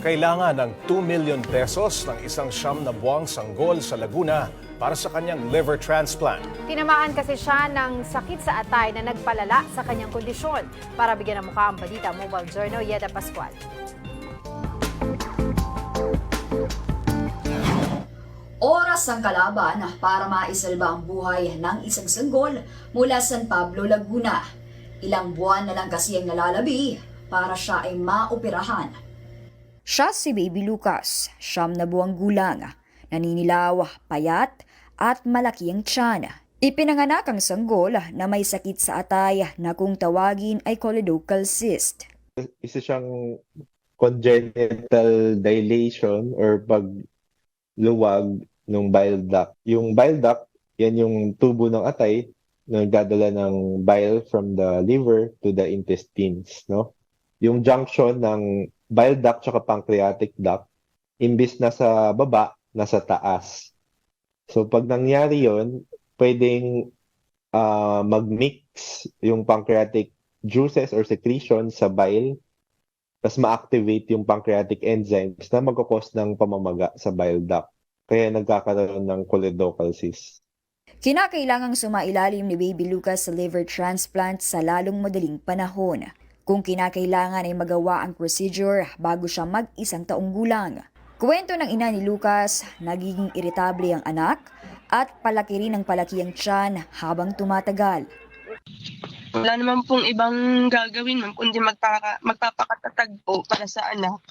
Kailangan ng 2 million pesos ng isang siyam na buwang sanggol sa Laguna para sa kanyang liver transplant. Tinamaan kasi siya ng sakit sa atay na nagpalala sa kanyang kondisyon. Para bigyan ng mukha ang balita, Mobile Journal, Yeda Pascual. Oras ang kalaban para maisalba ang buhay ng isang sanggol mula San Pablo, Laguna. Ilang buwan na lang kasi ang nalalabi para siya ay maoperahan. Siya si Baby Lucas, 9 na buwang gulang, naninilaw, payat at malaki ang tiyan. Ipinanganak ang sanggol na may sakit sa atay na kung tawagin ay choledochal cyst. Isa siyang congenital dilation or pagluwag ng bile duct. Yung bile duct, yan yung tubo ng atay na nagdadala ng bile from the liver to the intestines, no? Yung junction ng bile duct tsaka pancreatic duct, imbis na sa baba, nasa taas. So pag nangyari yon, pwedeng mag-mix yung pancreatic juices or secretion sa bile, tapos ma-activate yung pancreatic enzymes na magkakos ng pamamaga sa bile duct. Kaya nagkakaroon ng choledochal cyst. Kinakailangang sumailalim ni Baby Lucas sa liver transplant sa lalong madaling panahon. Kung kinakailangan ay magawa ang procedure bago siya mag-1 taong gulang. Kwento ng ina ni Lucas, nagiging iritable ang anak at palaki rin ang palaki ang tiyan habang tumatagal. Wala naman pong ibang gagawin ma'am, kundi magpapakatatag po para sa anak.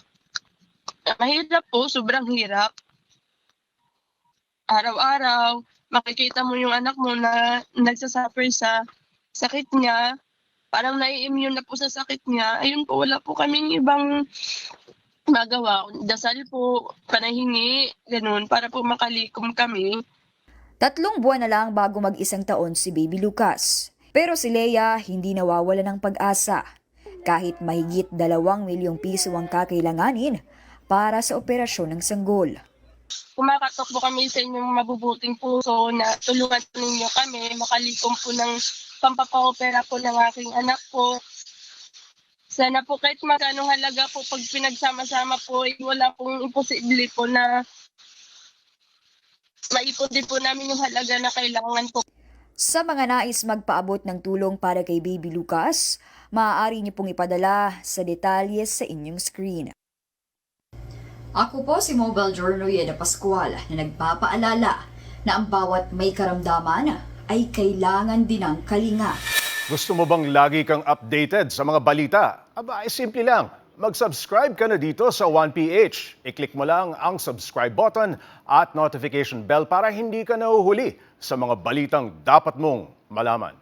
Mahirap po, sobrang hirap. Araw-araw, makikita mo yung anak mo na nagsasuffer sa sakit niya. Parang nai-immune na po sa sakit niya. Ayun po, wala po kaming ibang magawa. Dasal po, panahingi, ganun, para po makalikom kami. 3 buwan na lang bago mag-1 taon si Baby Lucas. Pero si Leia hindi nawawala ng pag-asa. Kahit mahigit 2 milyong piso ang kakailanganin para sa operasyon ng sanggol. Kumakatok po kami sa inyong mabubuting puso na tulungan po ninyo kami, makalikom po ng pampapa-opera po ng aking anak po. Sana po kahit magkano halaga po pag pinagsama-sama po, wala pong imposible po na maipon din po namin yung halaga na kailangan po. Sa mga nais magpaabot ng tulong para kay Baby Lucas, maaari niyo pong ipadala sa detalye sa inyong screen. Ako po si Mobile Journal Yeda Pascual na nagpapaalala na ang bawat may karamdaman ay kailangan din ng kalinga. Gusto mo bang lagi kang updated sa mga balita? Aba, ay simple lang. Mag-subscribe ka na dito sa 1PH. I-click mo lang ang subscribe button at notification bell para hindi ka nahuhuli sa mga balitang dapat mong malaman.